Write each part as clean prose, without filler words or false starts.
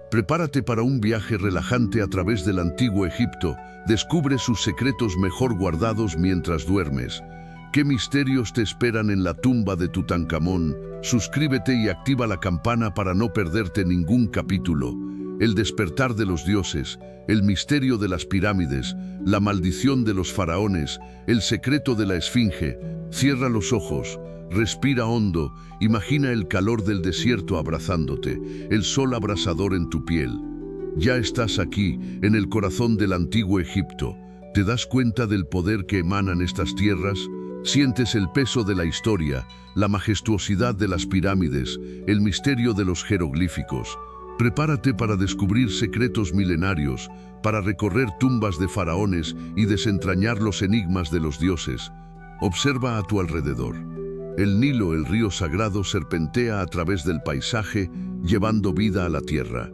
Prepárate para un viaje relajante a través del antiguo Egipto. Descubre sus secretos mejor guardados mientras duermes. ¿Qué misterios te esperan en la tumba de Tutankamón? Suscríbete y activa la campana para no perderte ningún capítulo. El despertar de los dioses, el misterio de las pirámides, la maldición de los faraones, el secreto de la esfinge. Cierra los ojos, respira hondo, imagina el calor del desierto abrazándote, el sol abrasador en tu piel. Ya estás aquí, en el corazón del antiguo Egipto. ¿Te das cuenta del poder que emanan estas tierras? Sientes el peso de la historia, la majestuosidad de las pirámides, el misterio de los jeroglíficos. Prepárate para descubrir secretos milenarios, para recorrer tumbas de faraones y desentrañar los enigmas de los dioses. Observa a tu alrededor. El Nilo, el río sagrado, serpentea a través del paisaje, llevando vida a la tierra.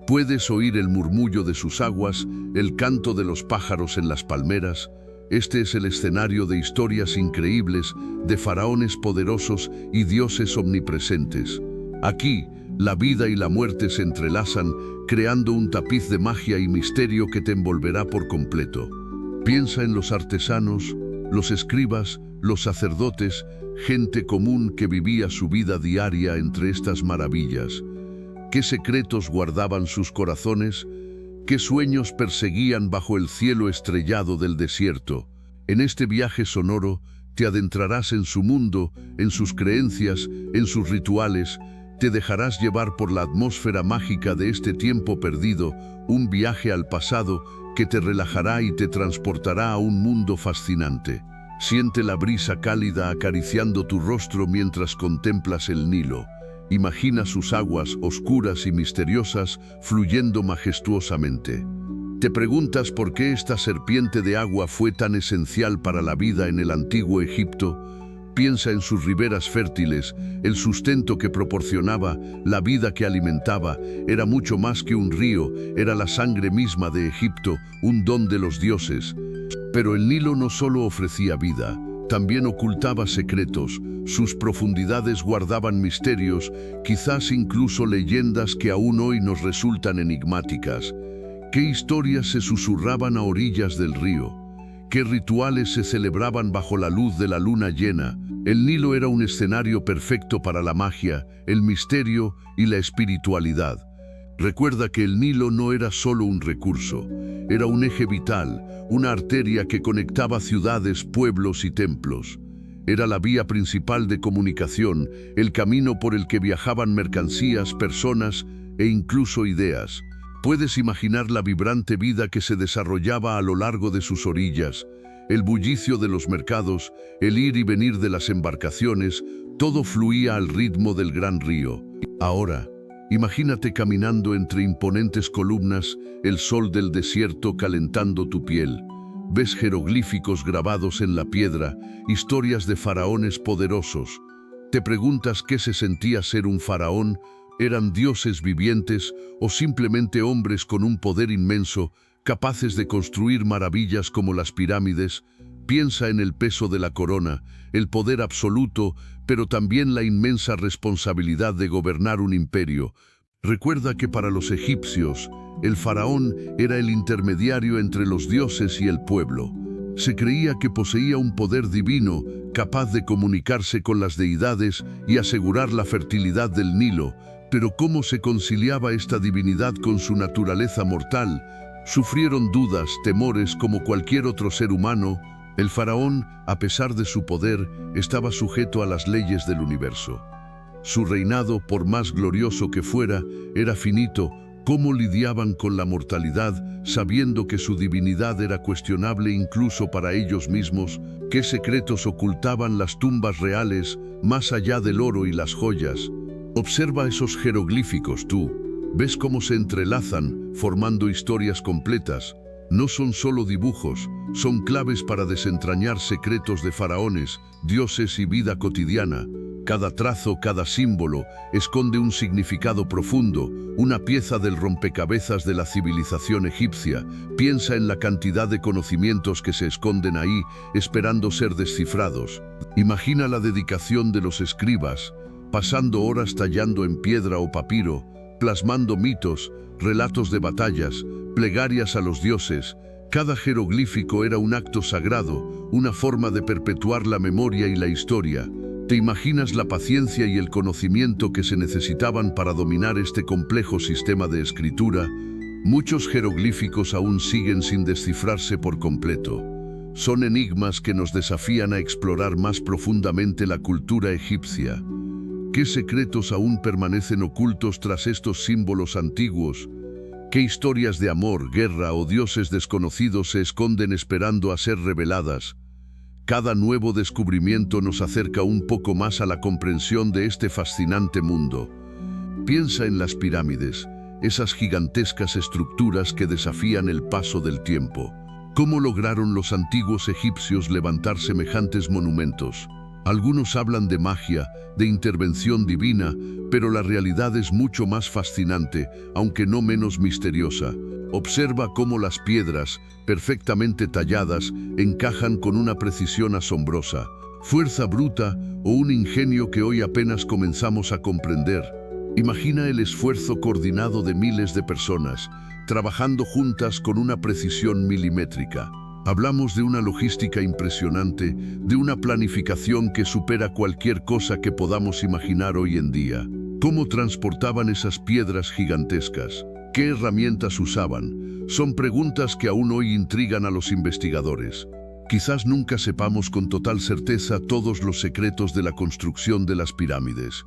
Puedes oír el murmullo de sus aguas, el canto de los pájaros en las palmeras. Este es el escenario de historias increíbles, de faraones poderosos y dioses omnipresentes. Aquí, la vida y la muerte se entrelazan, creando un tapiz de magia y misterio que te envolverá por completo. Piensa en los artesanos, los escribas, los sacerdotes, gente común que vivía su vida diaria entre estas maravillas. ¿Qué secretos guardaban sus corazones? ¿Qué sueños perseguían bajo el cielo estrellado del desierto? En este viaje sonoro te adentrarás en su mundo, en sus creencias, en sus rituales. Te dejarás llevar por la atmósfera mágica de este tiempo perdido, un viaje al pasado que te relajará y te transportará a un mundo fascinante. Siente la brisa cálida acariciando tu rostro mientras contemplas el Nilo. Imagina sus aguas oscuras y misteriosas fluyendo majestuosamente. Te preguntas por qué esta serpiente de agua fue tan esencial para la vida en el antiguo Egipto. Piensa en sus riberas fértiles, el sustento que proporcionaba, la vida que alimentaba. Era mucho más que un río, era la sangre misma de Egipto, un don de los dioses. Pero el Nilo no solo ofrecía vida, también ocultaba secretos. Sus profundidades guardaban misterios, quizás incluso leyendas que aún hoy nos resultan enigmáticas. ¿Qué historias se susurraban a orillas del río? ¿Qué rituales se celebraban bajo la luz de la luna llena? El Nilo era un escenario perfecto para la magia, el misterio y la espiritualidad. Recuerda que el Nilo no era solo un recurso, era un eje vital, una arteria que conectaba ciudades, pueblos y templos. Era la vía principal de comunicación, el camino por el que viajaban mercancías, personas e incluso ideas. Puedes imaginar la vibrante vida que se desarrollaba a lo largo de sus orillas, el bullicio de los mercados, el ir y venir de las embarcaciones, todo fluía al ritmo del gran río. Ahora, imagínate caminando entre imponentes columnas, el sol del desierto calentando tu piel. Ves jeroglíficos grabados en la piedra, historias de faraones poderosos. Te preguntas qué se sentía ser un faraón. ¿Eran dioses vivientes o simplemente hombres con un poder inmenso, capaces de construir maravillas como las pirámides? Piensa en el peso de la corona, el poder absoluto, pero también la inmensa responsabilidad de gobernar un imperio. Recuerda que para los egipcios, el faraón era el intermediario entre los dioses y el pueblo. Se creía que poseía un poder divino, capaz de comunicarse con las deidades y asegurar la fertilidad del Nilo. Pero ¿cómo se conciliaba esta divinidad con su naturaleza mortal? Sufrieron dudas, temores como cualquier otro ser humano. El faraón, a pesar de su poder, estaba sujeto a las leyes del universo. Su reinado, por más glorioso que fuera, era finito. ¿Cómo lidiaban con la mortalidad, sabiendo que su divinidad era cuestionable incluso para ellos mismos? ¿Qué secretos ocultaban las tumbas reales, más allá del oro y las joyas? Observa esos jeroglíficos tú. ¿Ves cómo se entrelazan, formando historias completas? No son solo dibujos, son claves para desentrañar secretos de faraones, dioses y vida cotidiana. Cada trazo, cada símbolo, esconde un significado profundo, una pieza del rompecabezas de la civilización egipcia. Piensa en la cantidad de conocimientos que se esconden ahí, esperando ser descifrados. Imagina la dedicación de los escribas, pasando horas tallando en piedra o papiro, plasmando mitos, relatos de batallas, plegarias a los dioses. Cada jeroglífico era un acto sagrado, una forma de perpetuar la memoria y la historia. ¿Te imaginas la paciencia y el conocimiento que se necesitaban para dominar este complejo sistema de escritura? Muchos jeroglíficos aún siguen sin descifrarse por completo. Son enigmas que nos desafían a explorar más profundamente la cultura egipcia. ¿Qué secretos aún permanecen ocultos tras estos símbolos antiguos? ¿Qué historias de amor, guerra o dioses desconocidos se esconden esperando a ser reveladas? Cada nuevo descubrimiento nos acerca un poco más a la comprensión de este fascinante mundo. Piensa en las pirámides, esas gigantescas estructuras que desafían el paso del tiempo. ¿Cómo lograron los antiguos egipcios levantar semejantes monumentos? Algunos hablan de magia, de intervención divina, pero la realidad es mucho más fascinante, aunque no menos misteriosa. Observa cómo las piedras, perfectamente talladas, encajan con una precisión asombrosa, fuerza bruta o un ingenio que hoy apenas comenzamos a comprender. Imagina el esfuerzo coordinado de miles de personas, trabajando juntas con una precisión milimétrica. Hablamos de una logística impresionante, de una planificación que supera cualquier cosa que podamos imaginar hoy en día. ¿Cómo transportaban esas piedras gigantescas? ¿Qué herramientas usaban? Son preguntas que aún hoy intrigan a los investigadores. Quizás nunca sepamos con total certeza todos los secretos de la construcción de las pirámides.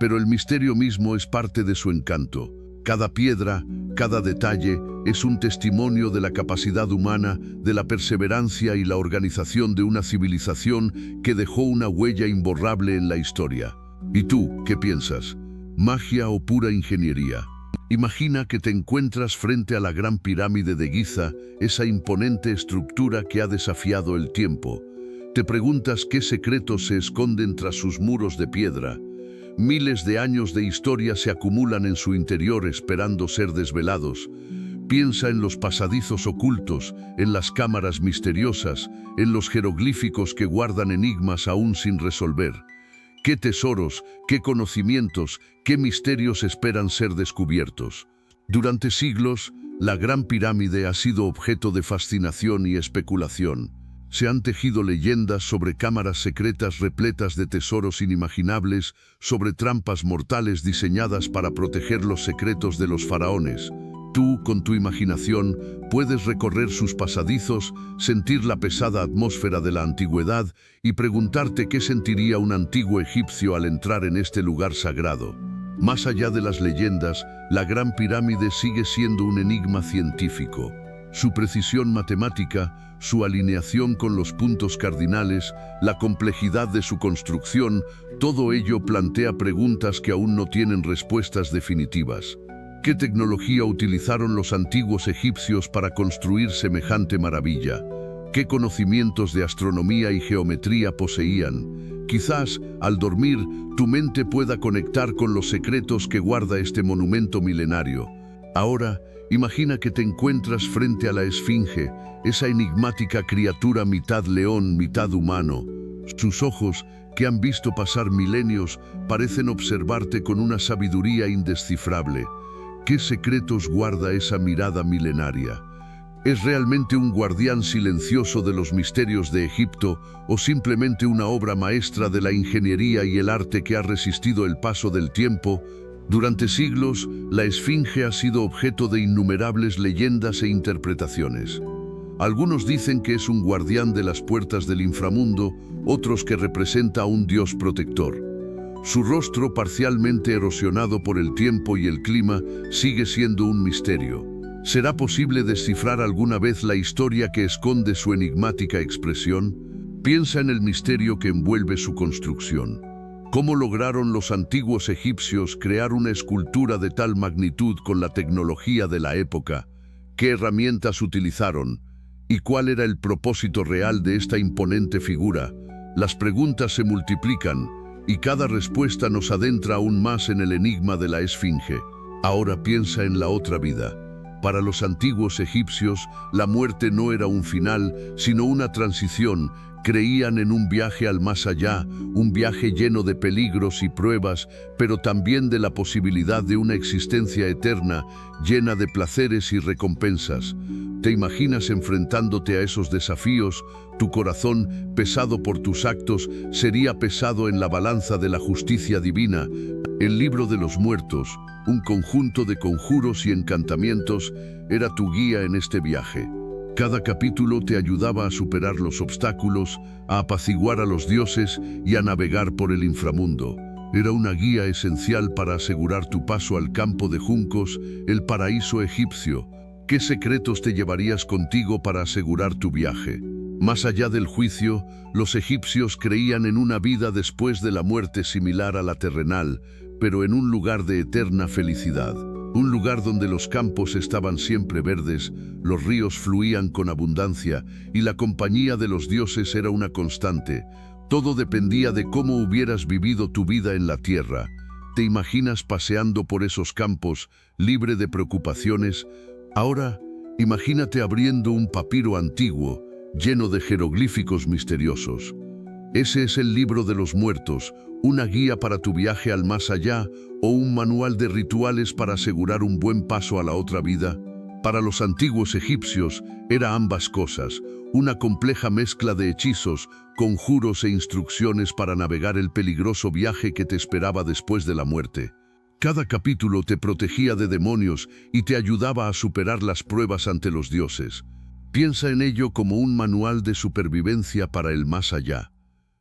Pero el misterio mismo es parte de su encanto. Cada piedra, cada detalle, es un testimonio de la capacidad humana, de la perseverancia y la organización de una civilización que dejó una huella imborrable en la historia. ¿Y tú, qué piensas? ¿Magia o pura ingeniería? Imagina que te encuentras frente a la Gran Pirámide de Giza, esa imponente estructura que ha desafiado el tiempo. Te preguntas qué secretos se esconden tras sus muros de piedra. Miles de años de historia se acumulan en su interior esperando ser desvelados. Piensa en los pasadizos ocultos, en las cámaras misteriosas, en los jeroglíficos que guardan enigmas aún sin resolver. ¿Qué tesoros, qué conocimientos, qué misterios esperan ser descubiertos? Durante siglos, la Gran Pirámide ha sido objeto de fascinación y especulación. Se han tejido leyendas sobre cámaras secretas repletas de tesoros inimaginables, sobre trampas mortales diseñadas para proteger los secretos de los faraones. Tú, con tu imaginación, puedes recorrer sus pasadizos, sentir la pesada atmósfera de la antigüedad y preguntarte qué sentiría un antiguo egipcio al entrar en este lugar sagrado. Más allá de las leyendas, la Gran Pirámide sigue siendo un enigma científico. Su precisión matemática, su alineación con los puntos cardinales, la complejidad de su construcción, todo ello plantea preguntas que aún no tienen respuestas definitivas. ¿Qué tecnología utilizaron los antiguos egipcios para construir semejante maravilla? ¿Qué conocimientos de astronomía y geometría poseían? Quizás, al dormir, tu mente pueda conectar con los secretos que guarda este monumento milenario. Ahora, imagina que te encuentras frente a la Esfinge, esa enigmática criatura mitad león, mitad humano. Sus ojos, que han visto pasar milenios, parecen observarte con una sabiduría indescifrable. ¿Qué secretos guarda esa mirada milenaria? ¿Es realmente un guardián silencioso de los misterios de Egipto o simplemente una obra maestra de la ingeniería y el arte que ha resistido el paso del tiempo? Durante siglos, la Esfinge ha sido objeto de innumerables leyendas e interpretaciones. Algunos dicen que es un guardián de las puertas del inframundo, otros que representa a un dios protector. Su rostro, parcialmente erosionado por el tiempo y el clima, sigue siendo un misterio. ¿Será posible descifrar alguna vez la historia que esconde su enigmática expresión? Piensa en el misterio que envuelve su construcción. ¿Cómo lograron los antiguos egipcios crear una escultura de tal magnitud con la tecnología de la época? ¿Qué herramientas utilizaron? ¿Y cuál era el propósito real de esta imponente figura? Las preguntas se multiplican, y cada respuesta nos adentra aún más en el enigma de la Esfinge. Ahora piensa en la otra vida. Para los antiguos egipcios, la muerte no era un final, sino una transición. Creían en un viaje al más allá, un viaje lleno de peligros y pruebas, pero también de la posibilidad de una existencia eterna, llena de placeres y recompensas. ¿Te imaginas enfrentándote a esos desafíos? Tu corazón, pesado por tus actos, sería pesado en la balanza de la justicia divina. El libro de los muertos, un conjunto de conjuros y encantamientos, era tu guía en este viaje. Cada capítulo te ayudaba a superar los obstáculos, a apaciguar a los dioses y a navegar por el inframundo. Era una guía esencial para asegurar tu paso al campo de juncos, el paraíso egipcio. ¿Qué secretos te llevarías contigo para asegurar tu viaje? Más allá del juicio, los egipcios creían en una vida después de la muerte similar a la terrenal, pero en un lugar de eterna felicidad. Un lugar donde los campos estaban siempre verdes, los ríos fluían con abundancia y la compañía de los dioses era una constante. Todo dependía de cómo hubieras vivido tu vida en la tierra. ¿Te imaginas paseando por esos campos, libre de preocupaciones? Ahora, imagínate abriendo un papiro antiguo, lleno de jeroglíficos misteriosos. Ese es el libro de los muertos, una guía para tu viaje al más allá o un manual de rituales para asegurar un buen paso a la otra vida. Para los antiguos egipcios era ambas cosas, una compleja mezcla de hechizos, conjuros e instrucciones para navegar el peligroso viaje que te esperaba después de la muerte. Cada capítulo te protegía de demonios y te ayudaba a superar las pruebas ante los dioses. Piensa en ello como un manual de supervivencia para el más allá.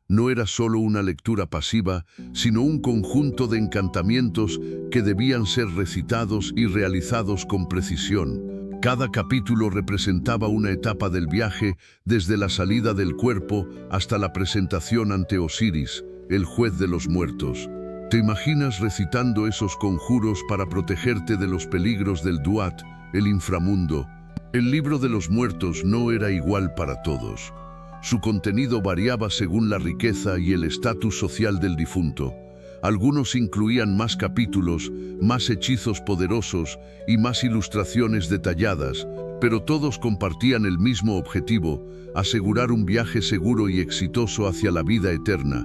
No era solo una lectura pasiva, sino un conjunto de encantamientos que debían ser recitados y realizados con precisión. Cada capítulo representaba una etapa del viaje, desde la salida del cuerpo hasta la presentación ante Osiris, el juez de los muertos. ¿Te imaginas recitando esos conjuros para protegerte de los peligros del Duat, el inframundo? El libro de los muertos no era igual para todos. Su contenido variaba según la riqueza y el estatus social del difunto. Algunos incluían más capítulos, más hechizos poderosos y más ilustraciones detalladas, pero todos compartían el mismo objetivo: asegurar un viaje seguro y exitoso hacia la vida eterna.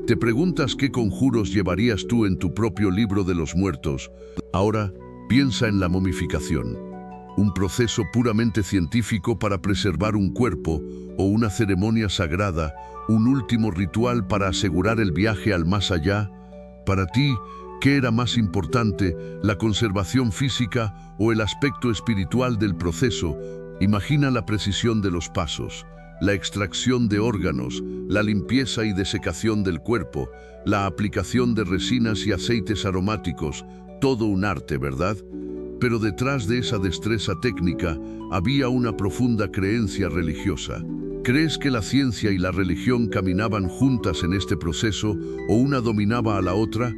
¿Te preguntas qué conjuros llevarías tú en tu propio libro de los muertos? Ahora, piensa en la momificación. Un proceso puramente científico para preservar un cuerpo o una ceremonia sagrada, un último ritual para asegurar el viaje al más allá. Para ti, ¿qué era más importante, la conservación física o el aspecto espiritual del proceso? Imagina la precisión de los pasos, la extracción de órganos, la limpieza y desecación del cuerpo, la aplicación de resinas y aceites aromáticos, todo un arte, ¿verdad? Pero detrás de esa destreza técnica había una profunda creencia religiosa. ¿Crees que la ciencia y la religión caminaban juntas en este proceso o una dominaba a la otra?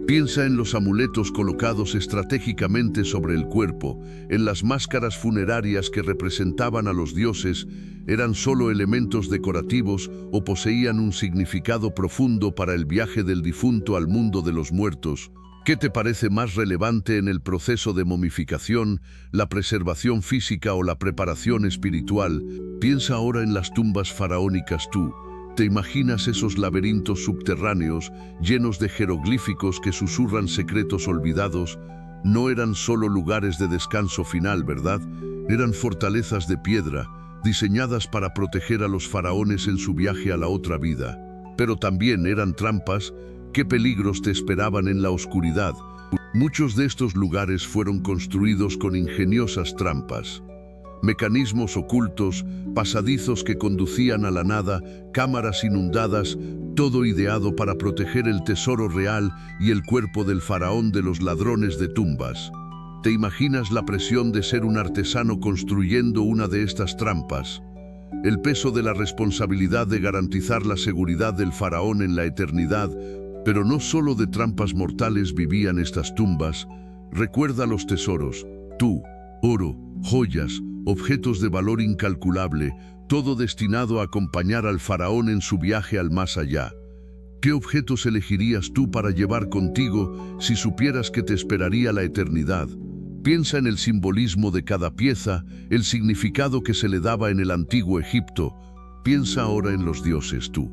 Piensa en los amuletos colocados estratégicamente sobre el cuerpo, en las máscaras funerarias que representaban a los dioses. ¿Eran solo elementos decorativos o poseían un significado profundo para el viaje del difunto al mundo de los muertos? ¿Qué te parece más relevante en el proceso de momificación, la preservación física o la preparación espiritual? Piensa ahora en las tumbas faraónicas tú. ¿Te imaginas esos laberintos subterráneos llenos de jeroglíficos que susurran secretos olvidados? No eran solo lugares de descanso final, ¿verdad? Eran fortalezas de piedra, diseñadas para proteger a los faraones en su viaje a la otra vida. Pero también eran trampas. ¿Qué peligros te esperaban en la oscuridad? Muchos de estos lugares fueron construidos con ingeniosas trampas. Mecanismos ocultos, pasadizos que conducían a la nada, cámaras inundadas, todo ideado para proteger el tesoro real y el cuerpo del faraón de los ladrones de tumbas. ¿Te imaginas la presión de ser un artesano construyendo una de estas trampas? El peso de la responsabilidad de garantizar la seguridad del faraón en la eternidad. Pero no solo de trampas mortales vivían estas tumbas. Recuerda los tesoros: tú, oro, joyas, objetos de valor incalculable, todo destinado a acompañar al faraón en su viaje al más allá. ¿Qué objetos elegirías tú para llevar contigo si supieras que te esperaría la eternidad? Piensa en el simbolismo de cada pieza, el significado que se le daba en el antiguo Egipto. Piensa ahora en los dioses tú.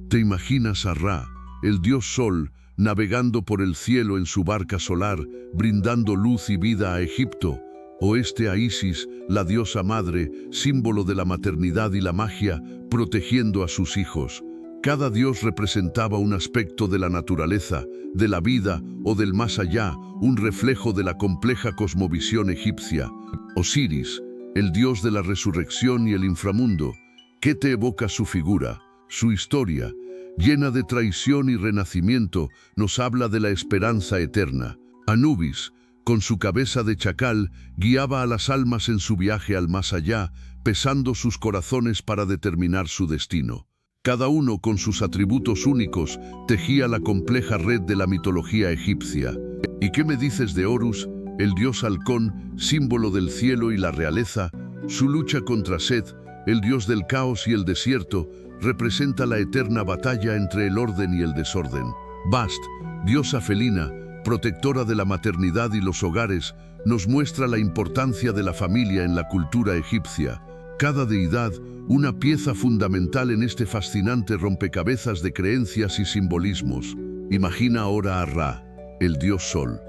¿Te imaginas a Ra, el dios Sol, navegando por el cielo en su barca solar, brindando luz y vida a Egipto? ¿O a Isis, la diosa madre, símbolo de la maternidad y la magia, protegiendo a sus hijos? Cada dios representaba un aspecto de la naturaleza, de la vida o del más allá, un reflejo de la compleja cosmovisión egipcia. Osiris, el dios de la resurrección y el inframundo. ¿Qué te evoca su figura? Su historia, llena de traición y renacimiento, nos habla de la esperanza eterna. Anubis, con su cabeza de chacal, guiaba a las almas en su viaje al más allá, pesando sus corazones para determinar su destino. Cada uno, con sus atributos únicos, tejía la compleja red de la mitología egipcia. ¿Y qué me dices de Horus, el dios halcón, símbolo del cielo y la realeza? Su lucha contra Set, el dios del caos y el desierto, representa la eterna batalla entre el orden y el desorden. Bast, diosa felina, protectora de la maternidad y los hogares, nos muestra la importancia de la familia en la cultura egipcia. Cada deidad, una pieza fundamental en este fascinante rompecabezas de creencias y simbolismos. Imagina ahora a Ra, el dios Sol.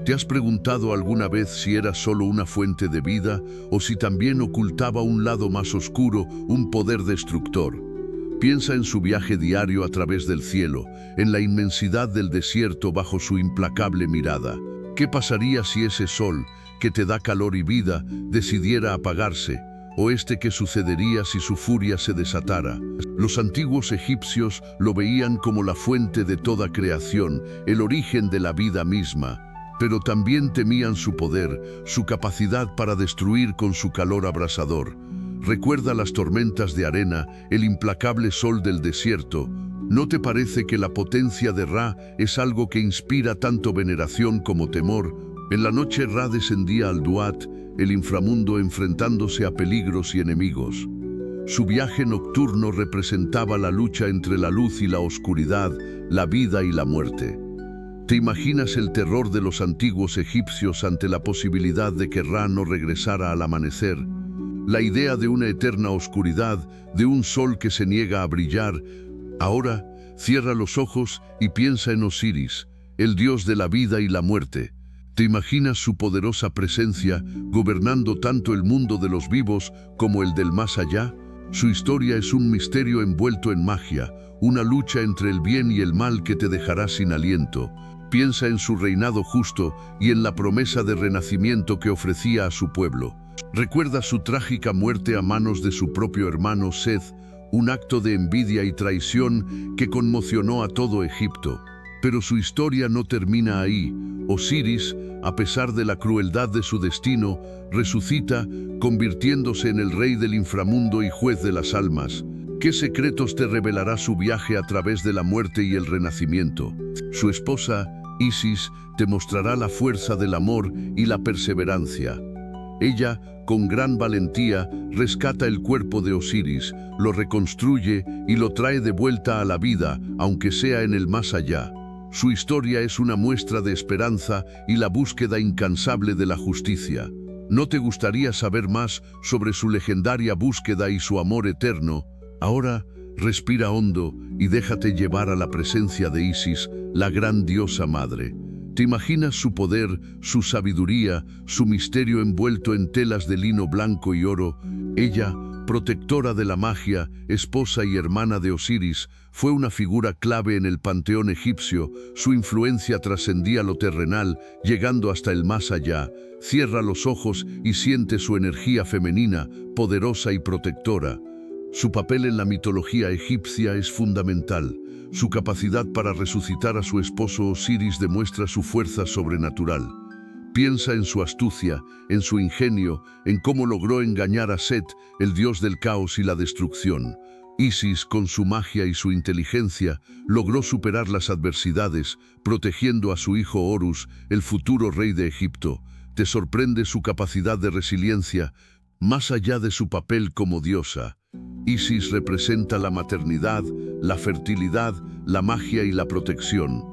¿Te has preguntado alguna vez si era solo una fuente de vida o si también ocultaba un lado más oscuro, un poder destructor? Piensa en su viaje diario a través del cielo, en la inmensidad del desierto bajo su implacable mirada. ¿Qué pasaría si ese sol, que te da calor y vida, decidiera apagarse? ¿O qué sucedería si su furia se desatara? Los antiguos egipcios lo veían como la fuente de toda creación, el origen de la vida misma. Pero también temían su poder, su capacidad para destruir con su calor abrasador. Recuerda las tormentas de arena, el implacable sol del desierto. ¿No te parece que la potencia de Ra es algo que inspira tanto veneración como temor? En la noche Ra descendía al Duat, el inframundo, enfrentándose a peligros y enemigos. Su viaje nocturno representaba la lucha entre la luz y la oscuridad, la vida y la muerte. ¿Te imaginas el terror de los antiguos egipcios ante la posibilidad de que Ra no regresara al amanecer? La idea de una eterna oscuridad, de un sol que se niega a brillar. Ahora, cierra los ojos y piensa en Osiris, el dios de la vida y la muerte. ¿Te imaginas su poderosa presencia gobernando tanto el mundo de los vivos como el del más allá? Su historia es un misterio envuelto en magia, una lucha entre el bien y el mal que te dejará sin aliento. Piensa en su reinado justo y en la promesa de renacimiento que ofrecía a su pueblo. Recuerda su trágica muerte a manos de su propio hermano Seth, un acto de envidia y traición que conmocionó a todo Egipto. Pero su historia no termina ahí. Osiris, a pesar de la crueldad de su destino, resucita, convirtiéndose en el rey del inframundo y juez de las almas. ¿Qué secretos te revelará su viaje a través de la muerte y el renacimiento? Su esposa, Isis, te mostrará la fuerza del amor y la perseverancia. Ella, con gran valentía, rescata el cuerpo de Osiris, lo reconstruye y lo trae de vuelta a la vida, aunque sea en el más allá. Su historia es una muestra de esperanza y la búsqueda incansable de la justicia. ¿No te gustaría saber más sobre su legendaria búsqueda y su amor eterno? Ahora, respira hondo y déjate llevar a la presencia de Isis, la gran diosa madre. ¿Te imaginas su poder, su sabiduría, su misterio envuelto en telas de lino blanco y oro? Ella, protectora de la magia, esposa y hermana de Osiris, fue una figura clave en el panteón egipcio. Su influencia trascendía lo terrenal, llegando hasta el más allá. Cierra los ojos y siente su energía femenina, poderosa y protectora. Su papel en la mitología egipcia es fundamental. Su capacidad para resucitar a su esposo Osiris demuestra su fuerza sobrenatural. Piensa en su astucia, en su ingenio, en cómo logró engañar a Set, el dios del caos y la destrucción. Isis, con su magia y su inteligencia, logró superar las adversidades, protegiendo a su hijo Horus, el futuro rey de Egipto. Te sorprende su capacidad de resiliencia, más allá de su papel como diosa. Isis representa la maternidad, la fertilidad, la magia y la protección.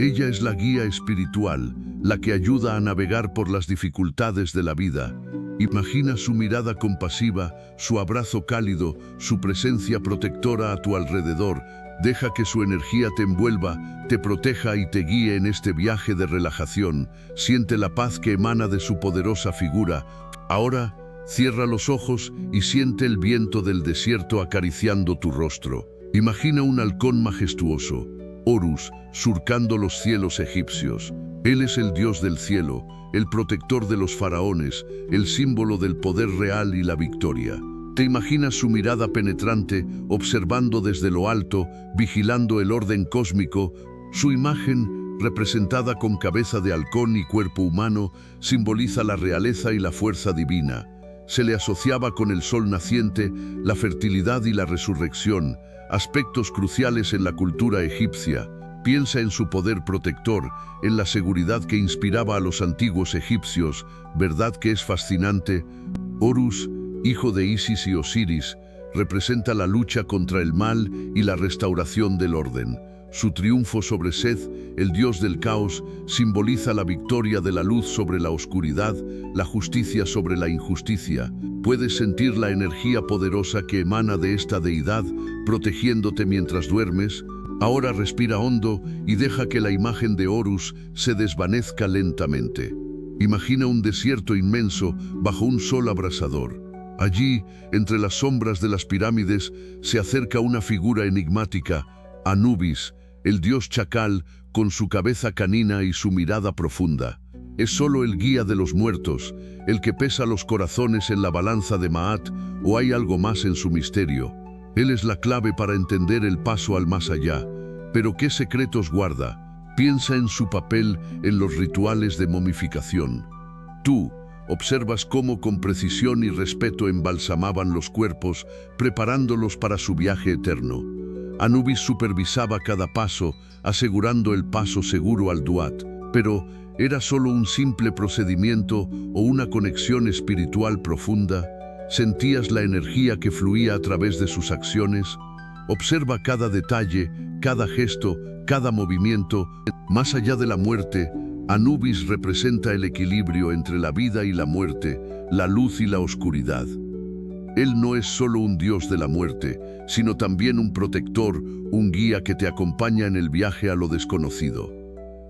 Ella es la guía espiritual, la que ayuda a navegar por las dificultades de la vida. Imagina su mirada compasiva, su abrazo cálido, su presencia protectora a tu alrededor. Deja que su energía te envuelva, te proteja y te guíe en este viaje de relajación. Siente la paz que emana de su poderosa figura. Ahora, cierra los ojos y siente el viento del desierto acariciando tu rostro. Imagina un halcón majestuoso, Horus, surcando los cielos egipcios. Él es el dios del cielo, el protector de los faraones, el símbolo del poder real y la victoria. Te imaginas su mirada penetrante, observando desde lo alto, vigilando el orden cósmico. Su imagen, representada con cabeza de halcón y cuerpo humano, simboliza la realeza y la fuerza divina. Se le asociaba con el sol naciente, la fertilidad y la resurrección, aspectos cruciales en la cultura egipcia. Piensa en su poder protector, en la seguridad que inspiraba a los antiguos egipcios. ¿Verdad que es fascinante? Horus, hijo de Isis y Osiris, representa la lucha contra el mal y la restauración del orden. Su triunfo sobre Seth, el dios del caos, simboliza la victoria de la luz sobre la oscuridad, la justicia sobre la injusticia. Puedes sentir la energía poderosa que emana de esta deidad, protegiéndote mientras duermes. Ahora respira hondo y deja que la imagen de Horus se desvanezca lentamente. Imagina un desierto inmenso bajo un sol abrasador. Allí, entre las sombras de las pirámides, se acerca una figura enigmática, Anubis, el dios chacal, con su cabeza canina y su mirada profunda. ¿Es solo el guía de los muertos, el que pesa los corazones en la balanza de Maat, o hay algo más en su misterio? Él es la clave para entender el paso al más allá. ¿Pero qué secretos guarda? Piensa en su papel en los rituales de momificación. Tú observas cómo con precisión y respeto embalsamaban los cuerpos, preparándolos para su viaje eterno. Anubis supervisaba cada paso, asegurando el paso seguro al Duat. Pero, ¿era solo un simple procedimiento o una conexión espiritual profunda? ¿Sentías la energía que fluía a través de sus acciones? Observa cada detalle, cada gesto, cada movimiento. Más allá de la muerte, Anubis representa el equilibrio entre la vida y la muerte, la luz y la oscuridad. Él no es solo un dios de la muerte, sino también un protector, un guía que te acompaña en el viaje a lo desconocido.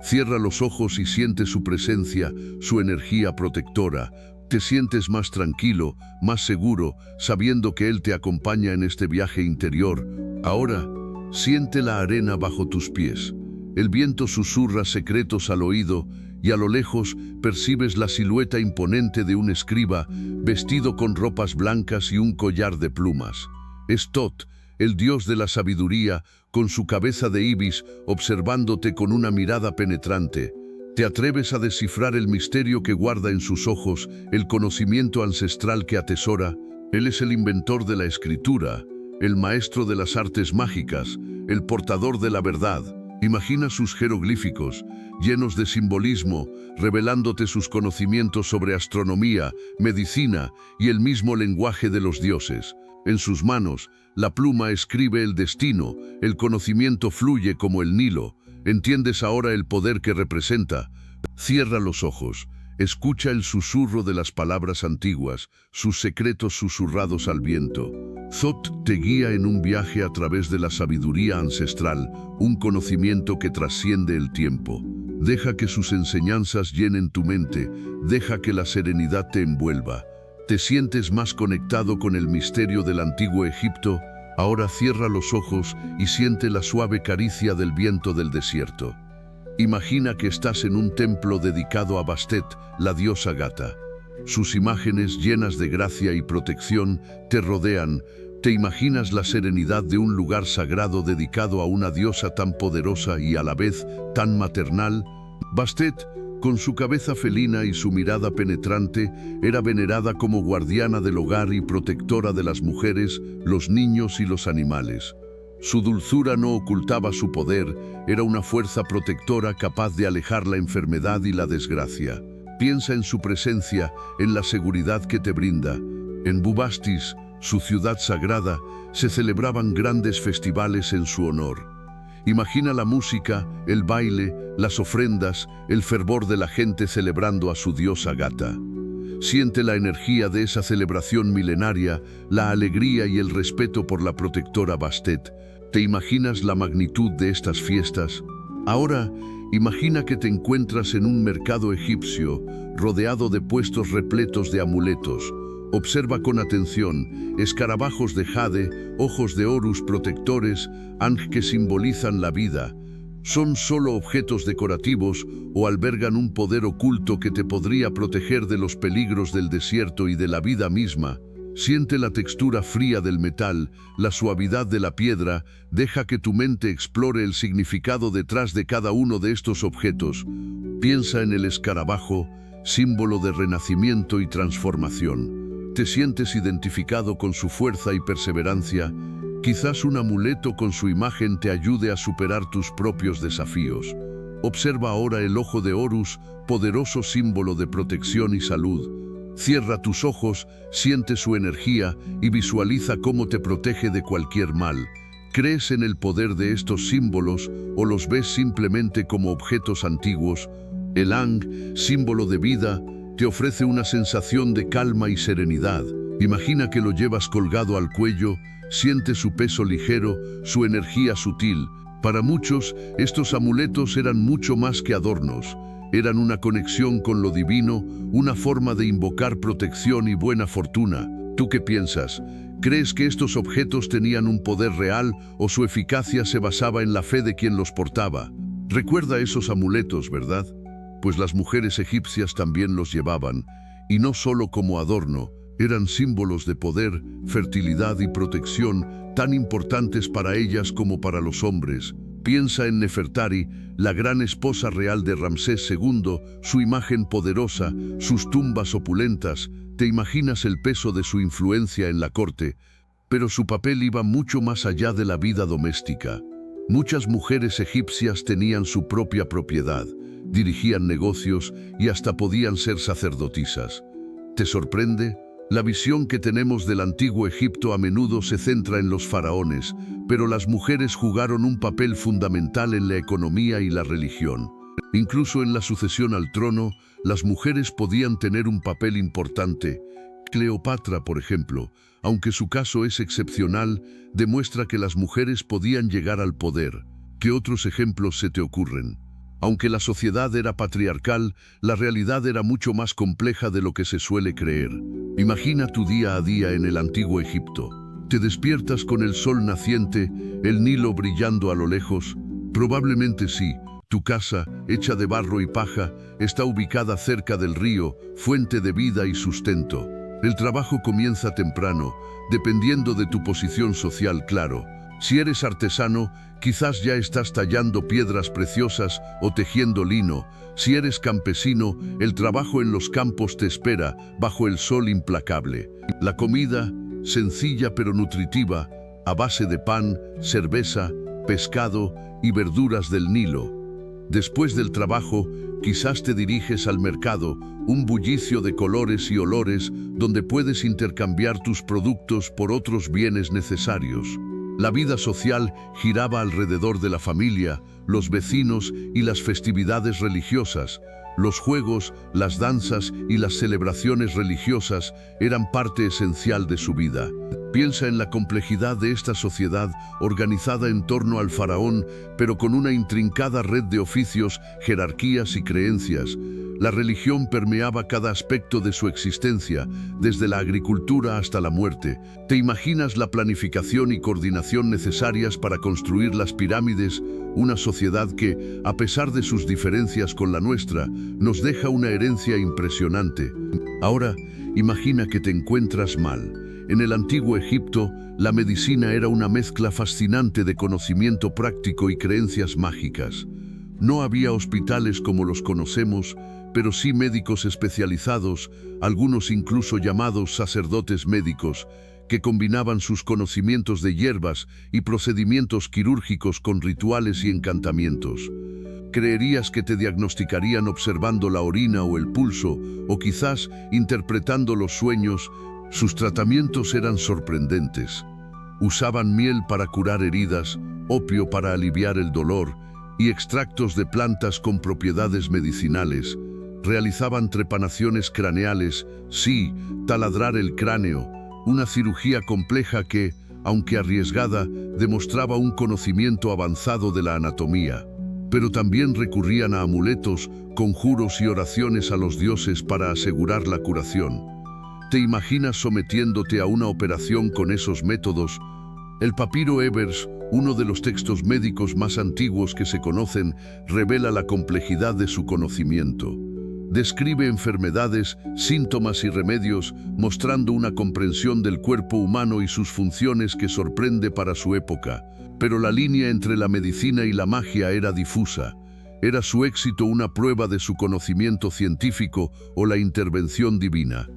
Cierra los ojos y siente su presencia, su energía protectora. Te sientes más tranquilo, más seguro, sabiendo que Él te acompaña en este viaje interior. Ahora, siente la arena bajo tus pies. El viento susurra secretos al oído y a lo lejos percibes la silueta imponente de un escriba vestido con ropas blancas y un collar de plumas. Es Tot, el dios de la sabiduría, con su cabeza de ibis, observándote con una mirada penetrante. ¿Te atreves a descifrar el misterio que guarda en sus ojos, el conocimiento ancestral que atesora? Él es el inventor de la escritura, el maestro de las artes mágicas, el portador de la verdad. Imagina sus jeroglíficos, llenos de simbolismo, revelándote sus conocimientos sobre astronomía, medicina y el mismo lenguaje de los dioses. En sus manos, la pluma escribe el destino, el conocimiento fluye como el Nilo. ¿Entiendes ahora el poder que representa? Cierra los ojos, escucha el susurro de las palabras antiguas, sus secretos susurrados al viento. Thot te guía en un viaje a través de la sabiduría ancestral, un conocimiento que trasciende el tiempo. Deja que sus enseñanzas llenen tu mente, deja que la serenidad te envuelva. ¿Te sientes más conectado con el misterio del antiguo Egipto? Ahora cierra los ojos y siente la suave caricia del viento del desierto. Imagina que estás en un templo dedicado a Bastet, la diosa gata. Sus imágenes llenas de gracia y protección te rodean. ¿Te imaginas la serenidad de un lugar sagrado dedicado a una diosa tan poderosa y a la vez tan maternal? Bastet, con su cabeza felina y su mirada penetrante, era venerada como guardiana del hogar y protectora de las mujeres, los niños y los animales. Su dulzura no ocultaba su poder, era una fuerza protectora capaz de alejar la enfermedad y la desgracia. Piensa en su presencia, en la seguridad que te brinda. En Bubastis, su ciudad sagrada, se celebraban grandes festivales en su honor. Imagina la música, el baile, las ofrendas, el fervor de la gente celebrando a su diosa gata. siente la energía de esa celebración milenaria, la alegría y el respeto por la protectora Bastet. ¿Te imaginas la magnitud de estas fiestas? Ahora, imagina que te encuentras en un mercado egipcio, rodeado de puestos repletos de amuletos. Observa con atención escarabajos de jade, ojos de Horus protectores, Ankh que simbolizan la vida. ¿Son solo objetos decorativos o albergan un poder oculto que te podría proteger de los peligros del desierto y de la vida misma? Siente la textura fría del metal, la suavidad de la piedra, deja que tu mente explore el significado detrás de cada uno de estos objetos. Piensa en el escarabajo, símbolo de renacimiento y transformación. ¿Te sientes identificado con su fuerza y perseverancia? Quizás un amuleto con su imagen te ayude a superar tus propios desafíos. Observa ahora el ojo de Horus, poderoso símbolo de protección y salud. Cierra tus ojos, siente su energía y visualiza cómo te protege de cualquier mal. ¿Crees en el poder de estos símbolos o los ves simplemente como objetos antiguos? El Ankh, símbolo de vida, te ofrece una sensación de calma y serenidad. Imagina que lo llevas colgado al cuello, siente su peso ligero, su energía sutil. Para muchos, estos amuletos eran mucho más que adornos. Eran una conexión con lo divino, una forma de invocar protección y buena fortuna. ¿Tú qué piensas? ¿Crees que estos objetos tenían un poder real o su eficacia se basaba en la fe de quien los portaba? Recuerda esos amuletos, ¿verdad? Pues las mujeres egipcias también los llevaban, y no solo como adorno, eran símbolos de poder, fertilidad y protección tan importantes para ellas como para los hombres. Piensa en Nefertari, la gran esposa real de Ramsés II, su imagen poderosa, sus tumbas opulentas. Te imaginas el peso de su influencia en la corte, pero su papel iba mucho más allá de la vida doméstica. Muchas mujeres egipcias tenían su propia propiedad, dirigían negocios y hasta podían ser sacerdotisas. ¿Te sorprende? La visión que tenemos del antiguo Egipto a menudo se centra en los faraones, pero las mujeres jugaron un papel fundamental en la economía y la religión. Incluso en la sucesión al trono, las mujeres podían tener un papel importante. Cleopatra, por ejemplo, aunque su caso es excepcional, demuestra que las mujeres podían llegar al poder. ¿Qué otros ejemplos se te ocurren? Aunque la sociedad era patriarcal, la realidad era mucho más compleja de lo que se suele creer. Imagina tu día a día en el antiguo Egipto. ¿Te despiertas con el sol naciente, el Nilo brillando a lo lejos? Probablemente sí. Tu casa, hecha de barro y paja, está ubicada cerca del río, fuente de vida y sustento. El trabajo comienza temprano, dependiendo de tu posición social, claro. Si eres artesano, quizás ya estás tallando piedras preciosas o tejiendo lino. Si eres campesino, el trabajo en los campos te espera, bajo el sol implacable. La comida, sencilla pero nutritiva, a base de pan, cerveza, pescado y verduras del Nilo. Después del trabajo, quizás te diriges al mercado, un bullicio de colores y olores donde puedes intercambiar tus productos por otros bienes necesarios. La vida social giraba alrededor de la familia, los vecinos y las festividades religiosas. Los juegos, las danzas y las celebraciones religiosas eran parte esencial de su vida. Piensa en la complejidad de esta sociedad organizada en torno al faraón, pero con una intrincada red de oficios, jerarquías y creencias. La religión permeaba cada aspecto de su existencia, desde la agricultura hasta la muerte. ¿Te imaginas la planificación y coordinación necesarias para construir las pirámides? Una sociedad que, a pesar de sus diferencias con la nuestra, nos deja una herencia impresionante. Ahora, imagina que te encuentras mal. En el antiguo Egipto, la medicina era una mezcla fascinante de conocimiento práctico y creencias mágicas. No había hospitales como los conocemos, pero sí médicos especializados, algunos incluso llamados sacerdotes médicos, que combinaban sus conocimientos de hierbas y procedimientos quirúrgicos con rituales y encantamientos. Creerías que te diagnosticarían observando la orina o el pulso, o quizás interpretando los sueños. Sus tratamientos eran sorprendentes. Usaban miel para curar heridas, opio para aliviar el dolor y extractos de plantas con propiedades medicinales. realizaban trepanaciones craneales, sí, taladrar el cráneo, una cirugía compleja que, aunque arriesgada, demostraba un conocimiento avanzado de la anatomía. Pero también recurrían a amuletos, conjuros y oraciones a los dioses para asegurar la curación. ¿Te imaginas sometiéndote a una operación con esos métodos? El papiro Ebers, uno de los textos médicos más antiguos que se conocen, revela la complejidad de su conocimiento. Describe enfermedades, síntomas y remedios, mostrando una comprensión del cuerpo humano y sus funciones que sorprende para su época. Pero la línea entre la medicina y la magia era difusa. ¿Era su éxito una prueba de su conocimiento científico o la intervención divina?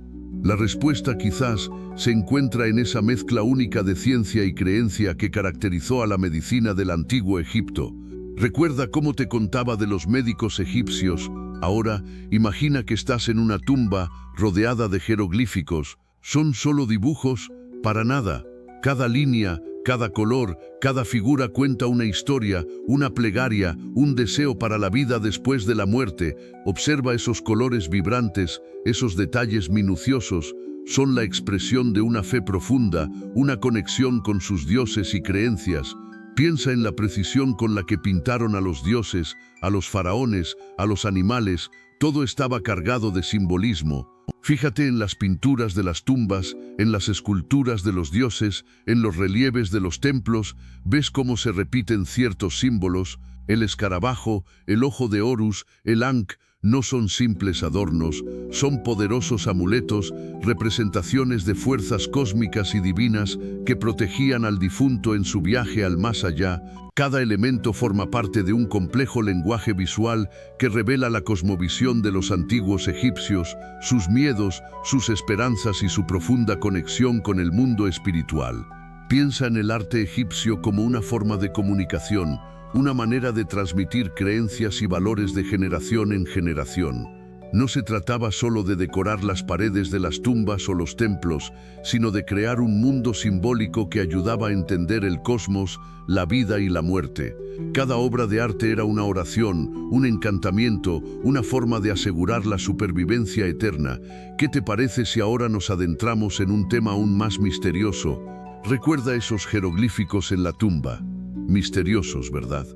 La respuesta quizás se encuentra en esa mezcla única de ciencia y creencia que caracterizó a la medicina del antiguo Egipto. Recuerda cómo te contaba de los médicos egipcios. Ahora, imagina que estás en una tumba rodeada de jeroglíficos. ¿Son solo dibujos? Para nada. Cada línea, cada color, cada figura cuenta una historia, una plegaria, un deseo para la vida después de la muerte. Observa esos colores vibrantes, esos detalles minuciosos. Son la expresión de una fe profunda, una conexión con sus dioses y creencias. Piensa en la precisión con la que pintaron a los dioses, a los faraones, a los animales. Todo estaba cargado de simbolismo. Fíjate en las pinturas de las tumbas, en las esculturas de los dioses, en los relieves de los templos. Ves cómo se repiten ciertos símbolos. El escarabajo, el ojo de Horus, el Ankh, no son simples adornos, son poderosos amuletos, representaciones de fuerzas cósmicas y divinas que protegían al difunto en su viaje al más allá. Cada elemento forma parte de un complejo lenguaje visual que revela la cosmovisión de los antiguos egipcios, sus miedos, sus esperanzas y su profunda conexión con el mundo espiritual. Piensa en el arte egipcio como una forma de comunicación, una manera de transmitir creencias y valores de generación en generación. No se trataba solo de decorar las paredes de las tumbas o los templos, sino de crear un mundo simbólico que ayudaba a entender el cosmos, la vida y la muerte. Cada obra de arte era una oración, un encantamiento, una forma de asegurar la supervivencia eterna. ¿Qué te parece si ahora nos adentramos en un tema aún más misterioso? Recuerda esos jeroglíficos en la tumba. Misteriosos, ¿verdad?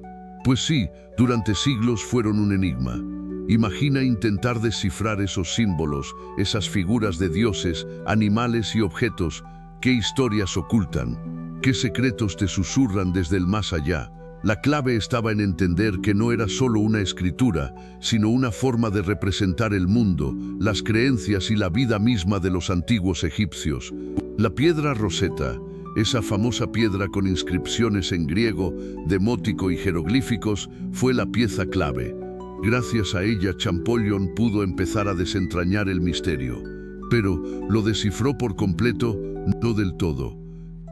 Pues sí, durante siglos fueron un enigma. Imagina intentar descifrar esos símbolos, esas figuras de dioses, animales y objetos. ¿Qué historias ocultan? ¿Qué secretos te susurran desde el más allá? La clave estaba en entender que no era solo una escritura, sino una forma de representar el mundo, las creencias y la vida misma de los antiguos egipcios. La piedra Rosetta, esa famosa piedra con inscripciones en griego, demótico y jeroglíficos, fue la pieza clave. Gracias a ella, Champollion pudo empezar a desentrañar el misterio. Pero lo descifró por completo, no del todo.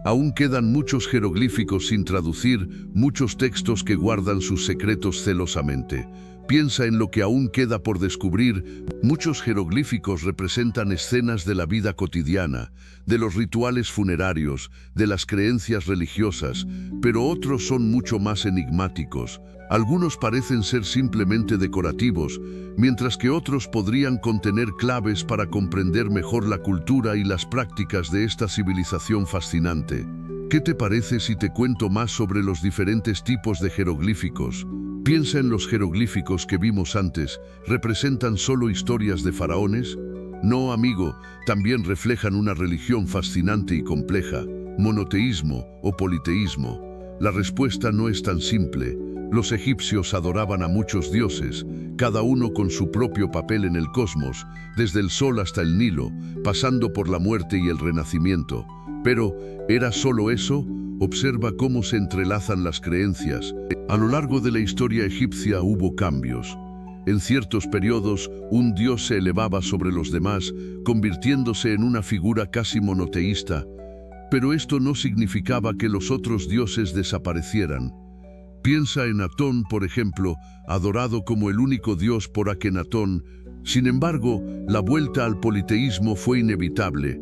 Aún quedan muchos jeroglíficos sin traducir, muchos textos que guardan sus secretos celosamente. Piensa en lo que aún queda por descubrir. Muchos jeroglíficos representan escenas de la vida cotidiana, de los rituales funerarios, de las creencias religiosas, pero otros son mucho más enigmáticos. Algunos parecen ser simplemente decorativos, mientras que otros podrían contener claves para comprender mejor la cultura y las prácticas de esta civilización fascinante. ¿Qué te parece si te cuento más sobre los diferentes tipos de jeroglíficos? Piensa en los jeroglíficos que vimos antes. ¿Representan solo historias de faraones? No, amigo, también reflejan una religión fascinante y compleja, monoteísmo o politeísmo. La respuesta no es tan simple. Los egipcios adoraban a muchos dioses, cada uno con su propio papel en el cosmos, desde el sol hasta el Nilo, pasando por la muerte y el renacimiento. Pero, ¿era solo eso? Observa cómo se entrelazan las creencias. A lo largo de la historia egipcia hubo cambios. En ciertos periodos, un dios se elevaba sobre los demás, convirtiéndose en una figura casi monoteísta. Pero esto no significaba que los otros dioses desaparecieran. Piensa en Atón, por ejemplo, adorado como el único dios por Akenatón. Sin embargo, la vuelta al politeísmo fue inevitable.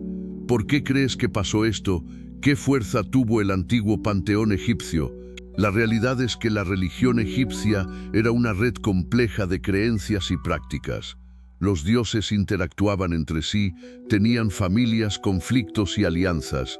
¿Por qué crees que pasó esto? ¿Qué fuerza tuvo el antiguo panteón egipcio? La realidad es que la religión egipcia era una red compleja de creencias y prácticas. Los dioses interactuaban entre sí, tenían familias, conflictos y alianzas.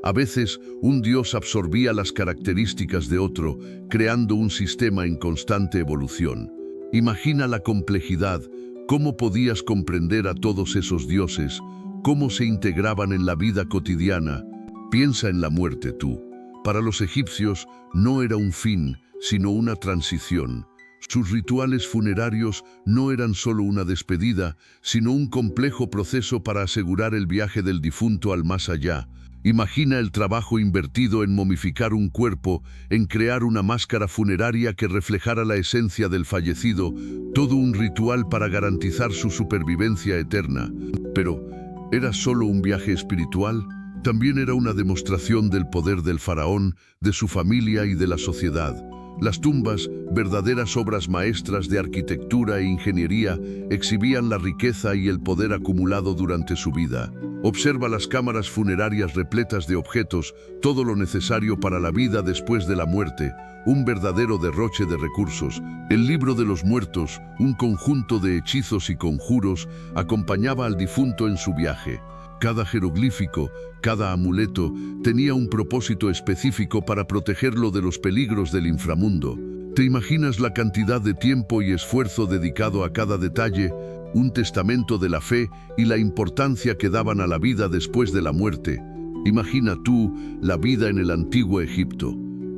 A veces, un dios absorbía las características de otro, creando un sistema en constante evolución. Imagina la complejidad, cómo podías comprender a todos esos dioses, cómo se integraban en la vida cotidiana. Piensa en la muerte tú. Para los egipcios no era un fin, sino una transición. Sus rituales funerarios no eran solo una despedida, sino un complejo proceso para asegurar el viaje del difunto al más allá. Imagina el trabajo invertido en momificar un cuerpo, en crear una máscara funeraria que reflejara la esencia del fallecido, todo un ritual para garantizar su supervivencia eterna. Pero, ¿era solo un viaje espiritual? También era una demostración del poder del faraón, de su familia y de la sociedad. Las tumbas, verdaderas obras maestras de arquitectura e ingeniería, exhibían la riqueza y el poder acumulado durante su vida. Observa las cámaras funerarias repletas de objetos, todo lo necesario para la vida después de la muerte, un verdadero derroche de recursos. El libro de los muertos, un conjunto de hechizos y conjuros, acompañaba al difunto en su viaje. Cada jeroglífico, cada amuleto, tenía un propósito específico para protegerlo de los peligros del inframundo. ¿Te imaginas la cantidad de tiempo y esfuerzo dedicado a cada detalle? Un testamento de la fe y la importancia que daban a la vida después de la muerte. Imagina tú la vida en el antiguo Egipto.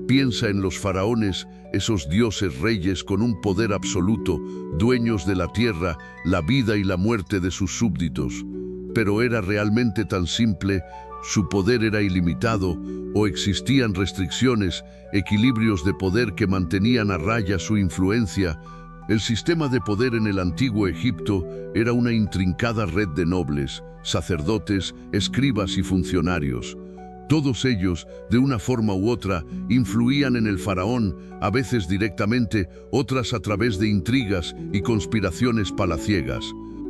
Piensa en los faraones, esos dioses reyes con un poder absoluto, dueños de la tierra, la vida y la muerte de sus súbditos. Pero ¿era realmente tan simple? ¿Su poder era ilimitado? ¿O existían restricciones, equilibrios de poder que mantenían a raya su influencia? El sistema de poder en el antiguo Egipto era una intrincada red de nobles, sacerdotes, escribas y funcionarios. Todos ellos, de una forma u otra, influían en el faraón, a veces directamente, otras a través de intrigas y conspiraciones palaciegas.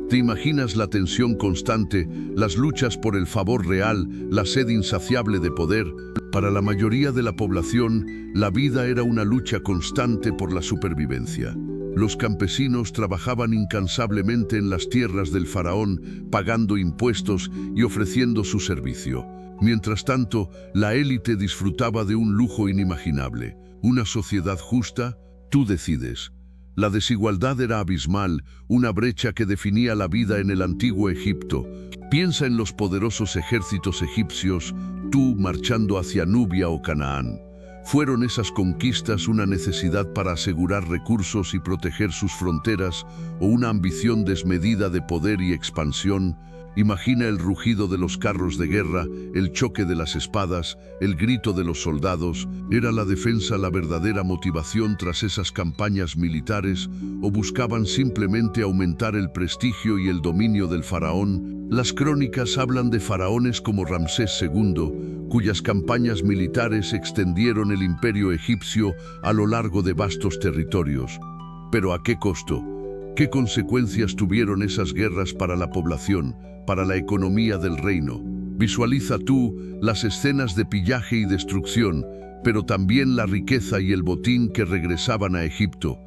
¿Te imaginas la tensión constante, las luchas por el favor real, la sed insaciable de poder? Para la mayoría de la población, la vida era una lucha constante por la supervivencia. Los campesinos trabajaban incansablemente en las tierras del faraón, pagando impuestos y ofreciendo su servicio. Mientras tanto, la élite disfrutaba de un lujo inimaginable. Una sociedad justa, tú decides. La desigualdad era abismal, una brecha que definía la vida en el antiguo Egipto. Piensa en los poderosos ejércitos egipcios, tú marchando hacia Nubia o Canaán. ¿Fueron esas conquistas una necesidad para asegurar recursos y proteger sus fronteras, o una ambición desmedida de poder y expansión? Imagina el rugido de los carros de guerra, el choque de las espadas, el grito de los soldados. ¿Era la defensa la verdadera motivación tras esas campañas militares, o buscaban simplemente aumentar el prestigio y el dominio del faraón? Las crónicas hablan de faraones como Ramsés II, cuyas campañas militares extendieron el imperio egipcio a lo largo de vastos territorios. ¿Pero a qué costo? ¿Qué consecuencias tuvieron esas guerras para la población, para la economía del reino? Visualiza tú las escenas de pillaje y destrucción, pero también la riqueza y el botín que regresaban a Egipto.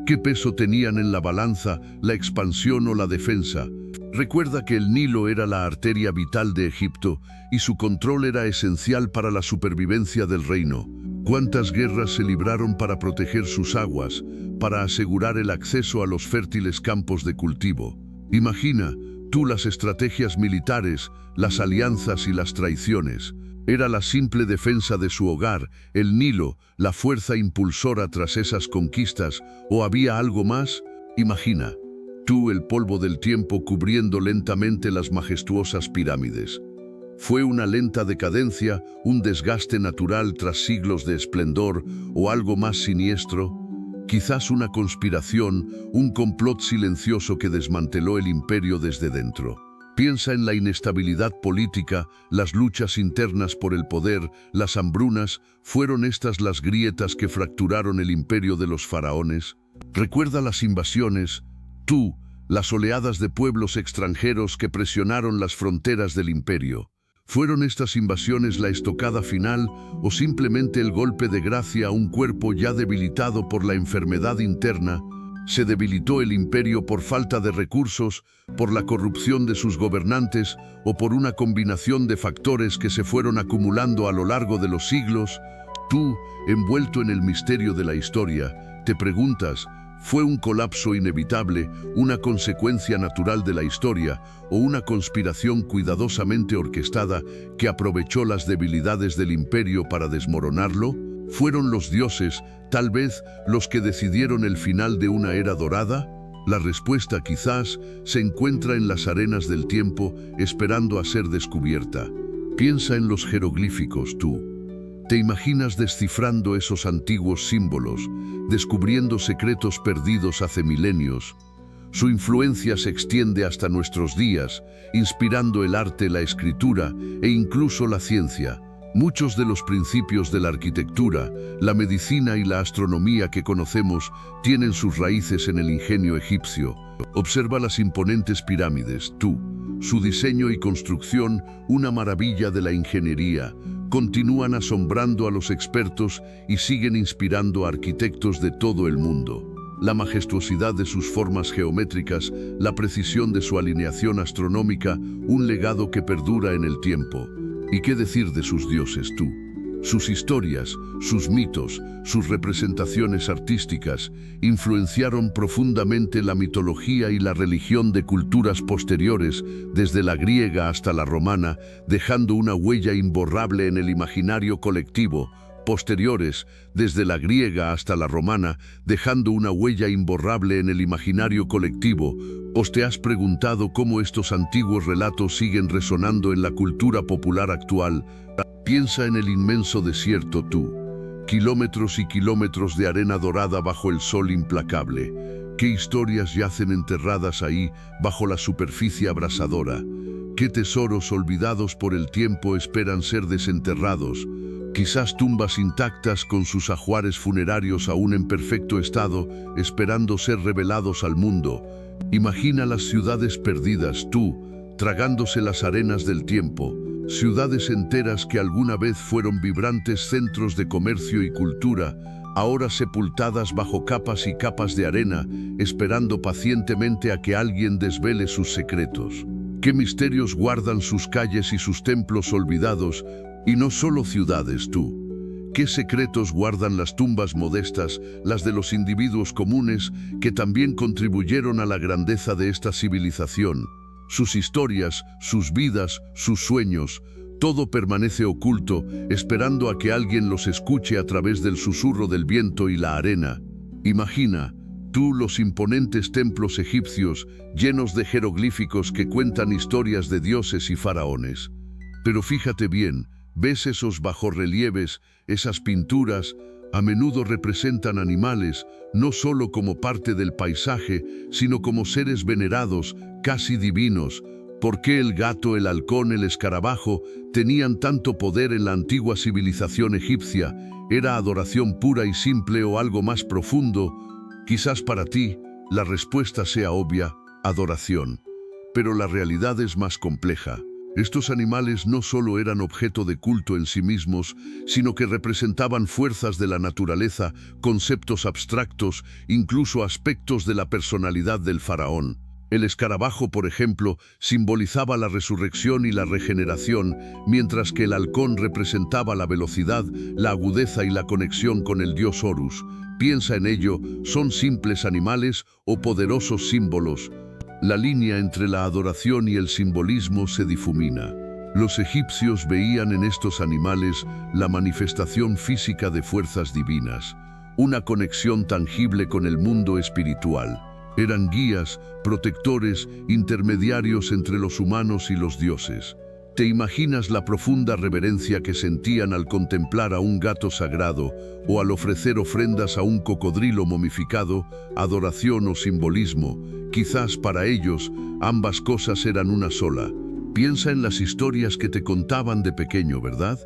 ¿Qué peso tenían en la balanza, la expansión o la defensa? Recuerda que el Nilo era la arteria vital de Egipto y su control era esencial para la supervivencia del reino. ¿Cuántas guerras se libraron para proteger sus aguas, para asegurar el acceso a los fértiles campos de cultivo? Imagina tú las estrategias militares, las alianzas y las traiciones. ¿Era la simple defensa de su hogar, el Nilo, la fuerza impulsora tras esas conquistas, o había algo más? Imagina tú el polvo del tiempo cubriendo lentamente las majestuosas pirámides. ¿Fue una lenta decadencia, un desgaste natural tras siglos de esplendor, o algo más siniestro? Quizás una conspiración, un complot silencioso que desmanteló el imperio desde dentro. Piensa en la inestabilidad política, las luchas internas por el poder, las hambrunas. ¿Fueron estas las grietas que fracturaron el imperio de los faraones? Recuerda las invasiones, tú, las oleadas de pueblos extranjeros que presionaron las fronteras del imperio. ¿Fueron estas invasiones la estocada final o simplemente el golpe de gracia a un cuerpo ya debilitado por la enfermedad interna? Se debilitó el imperio por falta de recursos, por la corrupción de sus gobernantes o por una combinación de factores que se fueron acumulando a lo largo de los siglos. Tú, envuelto en el misterio de la historia, te preguntas, ¿fue un colapso inevitable, una consecuencia natural de la historia o una conspiración cuidadosamente orquestada que aprovechó las debilidades del imperio para desmoronarlo? ¿Fueron los dioses, tal vez, los que decidieron el final de una era dorada? La respuesta quizás se encuentra en las arenas del tiempo, esperando a ser descubierta. Piensa en los jeroglíficos, tú. ¿Te imaginas descifrando esos antiguos símbolos, descubriendo secretos perdidos hace milenios? Su influencia se extiende hasta nuestros días, inspirando el arte, la escritura e incluso la ciencia. Muchos de los principios de la arquitectura, la medicina y la astronomía que conocemos tienen sus raíces en el ingenio egipcio. Observa las imponentes pirámides, tú. Su diseño y construcción, una maravilla de la ingeniería, continúan asombrando a los expertos y siguen inspirando a arquitectos de todo el mundo. La majestuosidad de sus formas geométricas, la precisión de su alineación astronómica, un legado que perdura en el tiempo. ¿Y qué decir de sus dioses, tú? Sus historias, sus mitos, sus representaciones artísticas influenciaron profundamente la mitología y la religión de culturas posteriores, desde la griega hasta la romana, dejando una huella imborrable en el imaginario colectivo. Posteriores, desde la griega hasta la romana, dejando una huella imborrable en el imaginario colectivo. ¿Os te has preguntado cómo estos antiguos relatos siguen resonando en la cultura popular actual? Piensa en el inmenso desierto, tú. Kilómetros y kilómetros de arena dorada bajo el sol implacable. ¿Qué historias yacen enterradas ahí, bajo la superficie abrasadora? ¿Qué tesoros olvidados por el tiempo esperan ser desenterrados? Quizás tumbas intactas con sus ajuares funerarios aún en perfecto estado, esperando ser revelados al mundo. Imagina las ciudades perdidas, tú, tragándose las arenas del tiempo. Ciudades enteras que alguna vez fueron vibrantes centros de comercio y cultura, ahora sepultadas bajo capas y capas de arena, esperando pacientemente a que alguien desvele sus secretos. ¿Qué misterios guardan sus calles y sus templos olvidados? Y no solo ciudades, tú. ¿Qué secretos guardan las tumbas modestas, las de los individuos comunes, que también contribuyeron a la grandeza de esta civilización? Sus historias, sus vidas, sus sueños, todo permanece oculto, esperando a que alguien los escuche a través del susurro del viento y la arena. Imagina, tú, los imponentes templos egipcios, llenos de jeroglíficos que cuentan historias de dioses y faraones. Pero fíjate bien, ¿ves esos bajorrelieves, esas pinturas? A menudo representan animales, no solo como parte del paisaje, sino como seres venerados, casi divinos. ¿Por qué el gato, el halcón, el escarabajo tenían tanto poder en la antigua civilización egipcia? ¿Era adoración pura y simple o algo más profundo? Quizás para ti la respuesta sea obvia, adoración. Pero la realidad es más compleja. Estos animales no solo eran objeto de culto en sí mismos, sino que representaban fuerzas de la naturaleza, conceptos abstractos, incluso aspectos de la personalidad del faraón. El escarabajo, por ejemplo, simbolizaba la resurrección y la regeneración, mientras que el halcón representaba la velocidad, la agudeza y la conexión con el dios Horus. Piensa en ello, ¿son simples animales o poderosos símbolos? La línea entre la adoración y el simbolismo se difumina. Los egipcios veían en estos animales la manifestación física de fuerzas divinas, una conexión tangible con el mundo espiritual. Eran guías, protectores, intermediarios entre los humanos y los dioses. ¿Te imaginas la profunda reverencia que sentían al contemplar a un gato sagrado o al ofrecer ofrendas a un cocodrilo momificado? Adoración o simbolismo. Quizás para ellos ambas cosas eran una sola. Piensa en las historias que te contaban de pequeño, ¿verdad?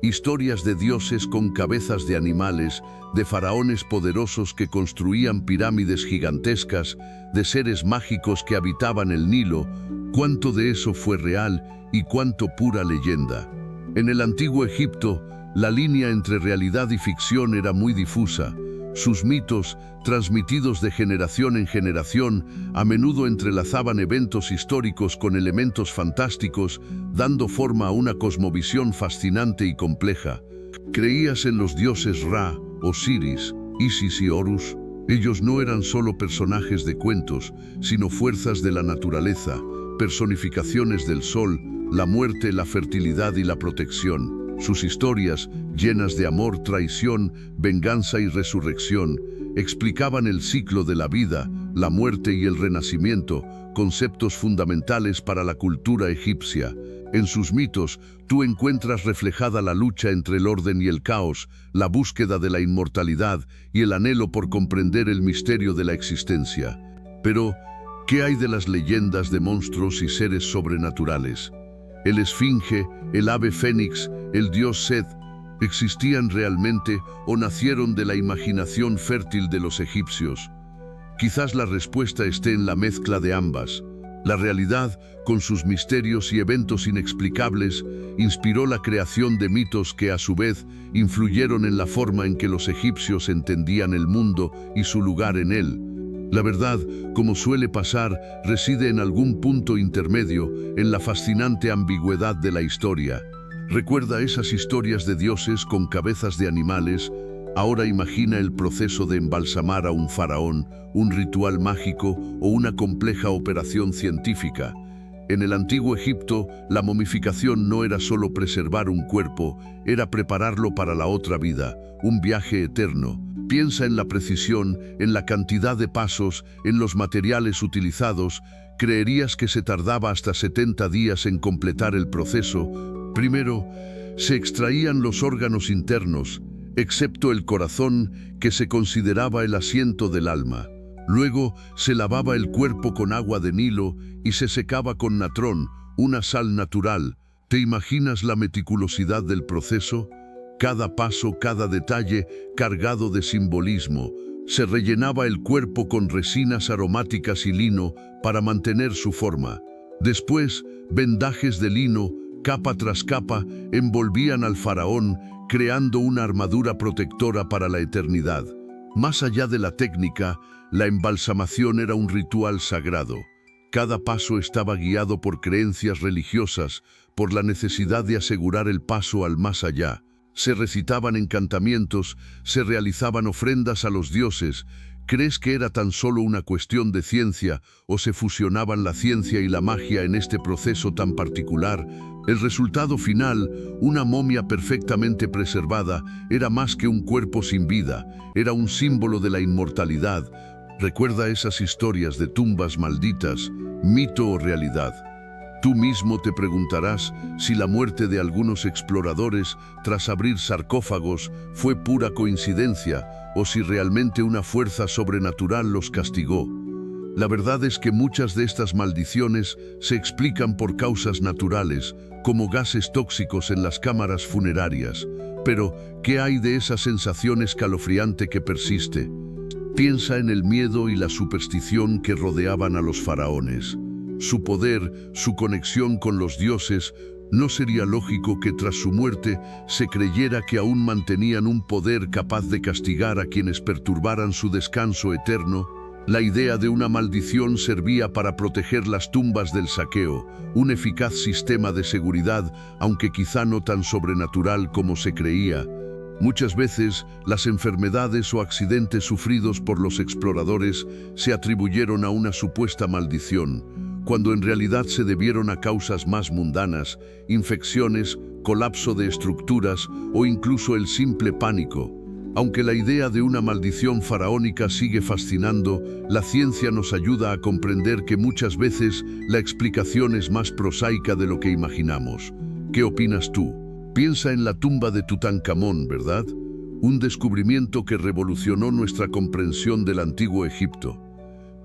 Historias de dioses con cabezas de animales, de faraones poderosos que construían pirámides gigantescas, de seres mágicos que habitaban el Nilo. ¿Cuánto de eso fue real y cuánto pura leyenda? En el antiguo Egipto, la línea entre realidad y ficción era muy difusa. Sus mitos, transmitidos de generación en generación, a menudo entrelazaban eventos históricos con elementos fantásticos, dando forma a una cosmovisión fascinante y compleja. ¿Creías en los dioses Ra, Osiris, Isis y Horus? Ellos no eran solo personajes de cuentos, sino fuerzas de la naturaleza, personificaciones del sol, la muerte, la fertilidad y la protección. Sus historias, llenas de amor, traición, venganza y resurrección, explicaban el ciclo de la vida, la muerte y el renacimiento, conceptos fundamentales para la cultura egipcia. En sus mitos, tú encuentras reflejada la lucha entre el orden y el caos, la búsqueda de la inmortalidad y el anhelo por comprender el misterio de la existencia. Pero, ¿qué hay de las leyendas de monstruos y seres sobrenaturales? El esfinge, el ave fénix, el dios Seth, ¿existían realmente o nacieron de la imaginación fértil de los egipcios? Quizás la respuesta esté en la mezcla de ambas. La realidad, con sus misterios y eventos inexplicables, inspiró la creación de mitos que, a su vez, influyeron en la forma en que los egipcios entendían el mundo y su lugar en él. La verdad, como suele pasar, reside en algún punto intermedio, en la fascinante ambigüedad de la historia. Recuerda esas historias de dioses con cabezas de animales. Ahora imagina el proceso de embalsamar a un faraón, un ritual mágico o una compleja operación científica. En el antiguo Egipto, la momificación no era solo preservar un cuerpo, era prepararlo para la otra vida, un viaje eterno. Piensa en la precisión, en la cantidad de pasos, en los materiales utilizados. ¿Creerías que se tardaba hasta 70 días en completar el proceso? Primero, se extraían los órganos internos, excepto el corazón, que se consideraba el asiento del alma. Luego, se lavaba el cuerpo con agua de Nilo y se secaba con natrón, una sal natural. ¿Te imaginas la meticulosidad del proceso? Cada paso, cada detalle, cargado de simbolismo. Se rellenaba el cuerpo con resinas aromáticas y lino para mantener su forma. Después, vendajes de lino, capa tras capa, envolvían al faraón, creando una armadura protectora para la eternidad. Más allá de la técnica, la embalsamación era un ritual sagrado. Cada paso estaba guiado por creencias religiosas, por la necesidad de asegurar el paso al más allá. Se recitaban encantamientos, se realizaban ofrendas a los dioses. ¿Crees que era tan solo una cuestión de ciencia o se fusionaban la ciencia y la magia en este proceso tan particular? El resultado final, una momia perfectamente preservada, era más que un cuerpo sin vida, era un símbolo de la inmortalidad. Recuerda esas historias de tumbas malditas, mito o realidad. Tú mismo te preguntarás si la muerte de algunos exploradores tras abrir sarcófagos fue pura coincidencia o si realmente una fuerza sobrenatural los castigó. La verdad es que muchas de estas maldiciones se explican por causas naturales, como gases tóxicos en las cámaras funerarias. Pero, ¿qué hay de esa sensación escalofriante que persiste? Piensa en el miedo y la superstición que rodeaban a los faraones. Su poder, su conexión con los dioses. ¿No sería lógico que tras su muerte se creyera que aún mantenían un poder capaz de castigar a quienes perturbaran su descanso eterno? La idea de una maldición servía para proteger las tumbas del saqueo, un eficaz sistema de seguridad, aunque quizá no tan sobrenatural como se creía. Muchas veces, las enfermedades o accidentes sufridos por los exploradores se atribuyeron a una supuesta maldición, cuando en realidad se debieron a causas más mundanas, infecciones, colapso de estructuras o incluso el simple pánico. Aunque la idea de una maldición faraónica sigue fascinando, la ciencia nos ayuda a comprender que muchas veces la explicación es más prosaica de lo que imaginamos. ¿Qué opinas tú? Piensa en la tumba de Tutankamón, ¿verdad? Un descubrimiento que revolucionó nuestra comprensión del antiguo Egipto.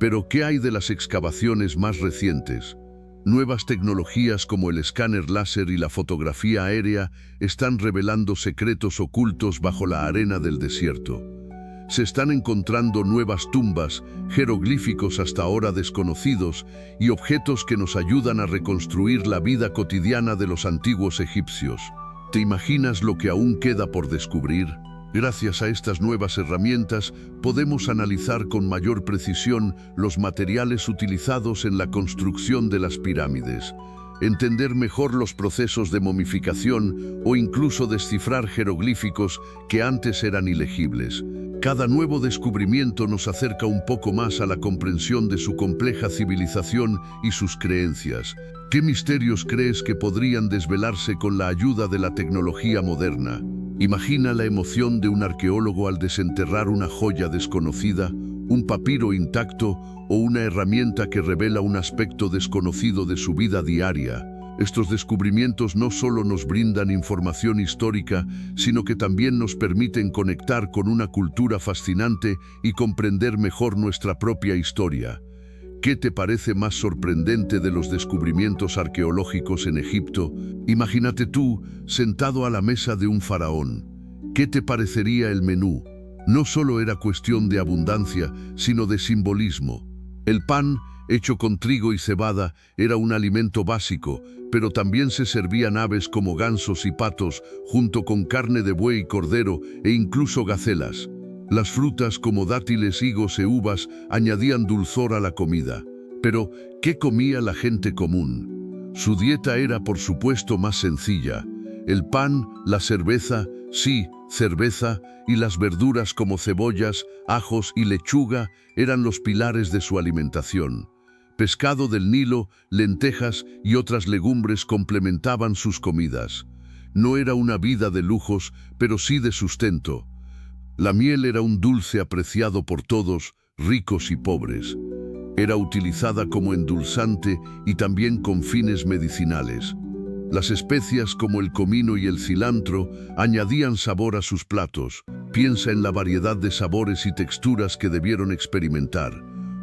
Pero, ¿qué hay de las excavaciones más recientes? Nuevas tecnologías como el escáner láser y la fotografía aérea están revelando secretos ocultos bajo la arena del desierto. Se están encontrando nuevas tumbas, jeroglíficos hasta ahora desconocidos y objetos que nos ayudan a reconstruir la vida cotidiana de los antiguos egipcios. ¿Te imaginas lo que aún queda por descubrir? Gracias a estas nuevas herramientas, podemos analizar con mayor precisión los materiales utilizados en la construcción de las pirámides, entender mejor los procesos de momificación o incluso descifrar jeroglíficos que antes eran ilegibles. Cada nuevo descubrimiento nos acerca un poco más a la comprensión de su compleja civilización y sus creencias. ¿Qué misterios crees que podrían desvelarse con la ayuda de la tecnología moderna? Imagina la emoción de un arqueólogo al desenterrar una joya desconocida, un papiro intacto o una herramienta que revela un aspecto desconocido de su vida diaria. Estos descubrimientos no solo nos brindan información histórica, sino que también nos permiten conectar con una cultura fascinante y comprender mejor nuestra propia historia. ¿Qué te parece más sorprendente de los descubrimientos arqueológicos en Egipto? Imagínate tú, sentado a la mesa de un faraón. ¿Qué te parecería el menú? No solo era cuestión de abundancia, sino de simbolismo. El pan, hecho con trigo y cebada, era un alimento básico, pero también se servían aves como gansos y patos, junto con carne de buey y cordero e incluso gacelas. Las frutas como dátiles, higos e uvas añadían dulzor a la comida. Pero, ¿qué comía la gente común? Su dieta era, por supuesto, más sencilla. El pan, la cerveza, sí, cerveza, y las verduras como cebollas, ajos y lechuga eran los pilares de su alimentación. Pescado del Nilo, lentejas y otras legumbres complementaban sus comidas. No era una vida de lujos, pero sí de sustento. La miel era un dulce apreciado por todos, ricos y pobres. Era utilizada como endulzante y también con fines medicinales. Las especias como el comino y el cilantro añadían sabor a sus platos. Piensa en la variedad de sabores y texturas que debieron experimentar.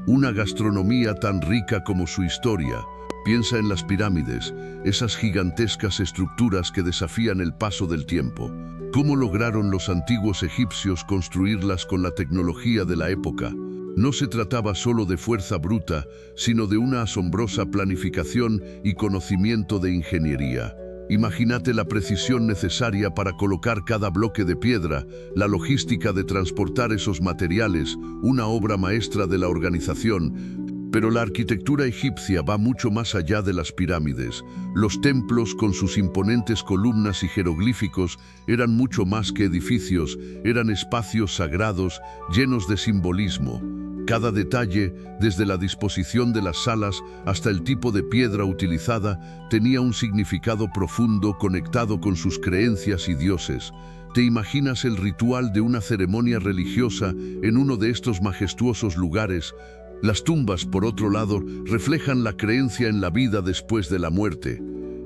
Una gastronomía tan rica como su historia. Piensa en las pirámides, esas gigantescas estructuras que desafían el paso del tiempo. ¿Cómo lograron los antiguos egipcios construirlas con la tecnología de la época? No se trataba solo de fuerza bruta, sino de una asombrosa planificación y conocimiento de ingeniería. Imagínate la precisión necesaria para colocar cada bloque de piedra, la logística de transportar esos materiales, una obra maestra de la organización. Pero la arquitectura egipcia va mucho más allá de las pirámides. Los templos, con sus imponentes columnas y jeroglíficos, eran mucho más que edificios, eran espacios sagrados, llenos de simbolismo. Cada detalle, desde la disposición de las salas hasta el tipo de piedra utilizada, tenía un significado profundo conectado con sus creencias y dioses. ¿Te imaginas el ritual de una ceremonia religiosa en uno de estos majestuosos lugares? Las tumbas, por otro lado, reflejan la creencia en la vida después de la muerte.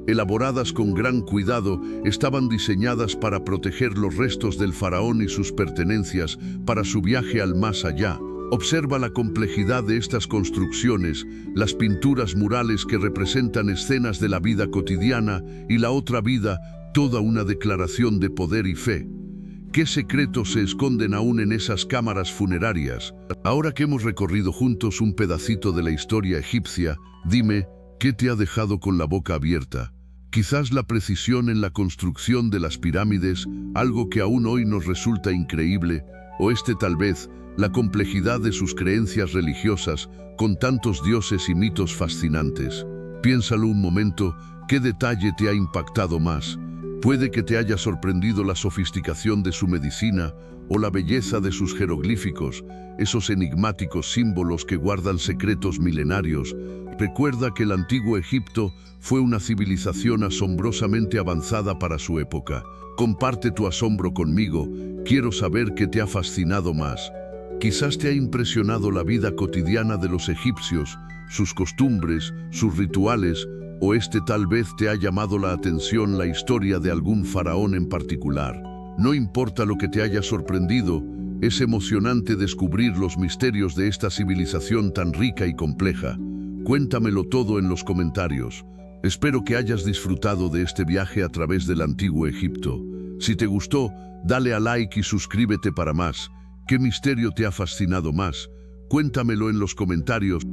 Elaboradas con gran cuidado, estaban diseñadas para proteger los restos del faraón y sus pertenencias para su viaje al más allá. Observa la complejidad de estas construcciones, las pinturas murales que representan escenas de la vida cotidiana y la otra vida, toda una declaración de poder y fe. ¿Qué secretos se esconden aún en esas cámaras funerarias? Ahora que hemos recorrido juntos un pedacito de la historia egipcia, dime, ¿qué te ha dejado con la boca abierta? Quizás la precisión en la construcción de las pirámides, algo que aún hoy nos resulta increíble, o tal vez, la complejidad de sus creencias religiosas, con tantos dioses y mitos fascinantes. Piénsalo un momento, ¿qué detalle te ha impactado más? Puede que te haya sorprendido la sofisticación de su medicina o la belleza de sus jeroglíficos, esos enigmáticos símbolos que guardan secretos milenarios. Recuerda que el antiguo Egipto fue una civilización asombrosamente avanzada para su época. Comparte tu asombro conmigo, quiero saber qué te ha fascinado más. Quizás te ha impresionado la vida cotidiana de los egipcios, sus costumbres, sus rituales, o tal vez te ha llamado la atención la historia de algún faraón en particular. No importa lo que te haya sorprendido, es emocionante descubrir los misterios de esta civilización tan rica y compleja. Cuéntamelo todo en los comentarios. Espero que hayas disfrutado de este viaje a través del antiguo Egipto. Si te gustó, dale a like y suscríbete para más. ¿Qué misterio te ha fascinado más? Cuéntamelo en los comentarios.